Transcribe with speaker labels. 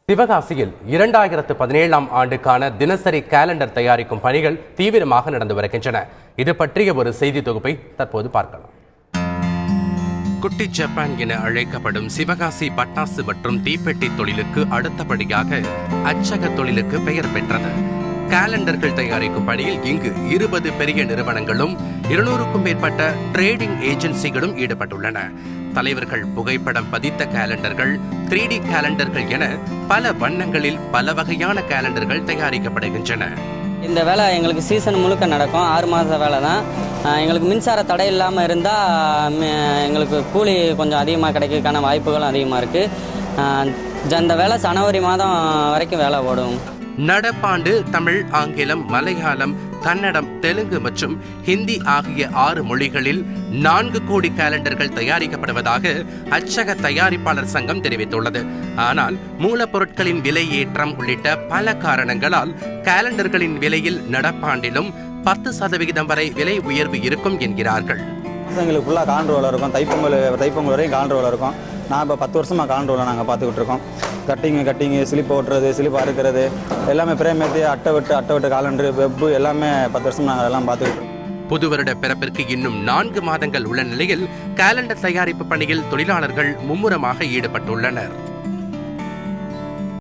Speaker 1: சிவகாசியில் 2017ஆம் ஆண்டுக்கான தினசரி கேலண்டர் தயாரிக்கும் பணிகள் தீவிரமாக நடந்து வருகின்றன. இது பற்றிய ஒரு செய்தி தொகுப்பை தற்போது பார்க்கலாம். குட்டி ஜப்பான் என அழைக்கப்படும் சிவகாசி பட்டாசு மற்றும் தீப்பெட்டி தொழிலுக்கு அடுத்தபடியாக அச்சக தொழிலுக்கு பெயர் பெற்றது. கேலண்டர்கள் தயாரிக்கும் பணியில் இங்கு 20 பெரிய நிறுவனங்களும் 200க்கும் மேற்பட்ட ட்ரேடிங் ஏஜென்சிகளும் ஈடுபட்டுள்ளன. தலைவர்கள் புகைப்படம் பதித்த கேலண்டர்கள், 3D கேலண்டர்கள் என பல வண்ணங்களில் பல வகையான கேலண்டர்கள் தயாரிக்கப்படுகின்றன.
Speaker 2: இந்த வேலை எங்களுக்கு சீசன் முழுக்க நடக்கும். 6 மாத வேலை தான். எங்களுக்கு மின்சார தடை இல்லாமல் இருந்தால் எங்களுக்கு கூலி கொஞ்சம் அதிகமாக கிடைக்கிறதுக்கான வாய்ப்புகளும் அதிகமாக இருக்குது. இந்த வேலை ஜனவரி மாதம் வரைக்கும் வேலை ஓடும்.
Speaker 1: நடப்பாண்டு தமிழ், ஆங்கிலம், மலையாளம், கன்னடம், தெலுங்கு மற்றும் ஹிந்தி ஆகிய 6 மொழிகளில் 4 கோடி கேலண்டர்கள் தயாரிக்கப்படுவதாக அச்சக தயாரிப்பாளர் சங்கம் தெரிவித்துள்ளது. ஆனால் மூலப்பொருட்களின் விலை ஏற்றம் உள்ளிட்ட பல காரணங்களால் கேலண்டர்களின் விலையில் நடப்பாண்டிலும் 10% வரை விலை உயர்வு இருக்கும் என்கிறார்கள்.
Speaker 3: எங்களுக்கு ஃபுல்லாக காலண்டர் இருக்கும். தைப்பொங்கல் வரையும் காலண்டர் இருக்கும். நான் இப்போ 10 வருஷமாக காலண்டர் நாங்கள் பார்த்துக்கிட்டு இருக்கோம். கட்டிங்கு ஸ்லிப் ஓட்டுறது, ஸ்லிப் அறுக்கிறது எல்லாமே பிரேமேத்தி அட்டை விட்டு காலண்டர், வெப்பு எல்லாமே 10 வருஷம் நாங்கள் எல்லாம் பார்த்துக்கிட்டு இருக்கோம்.
Speaker 1: புது வருட பிறப்பிற்கு இன்னும் 4 மாதங்கள் உள்ள நிலையில் கேலண்டர் தயாரிப்பு பணியில் தொழிலாளர்கள் மும்முரமாக ஈடுபட்டுள்ளனர்.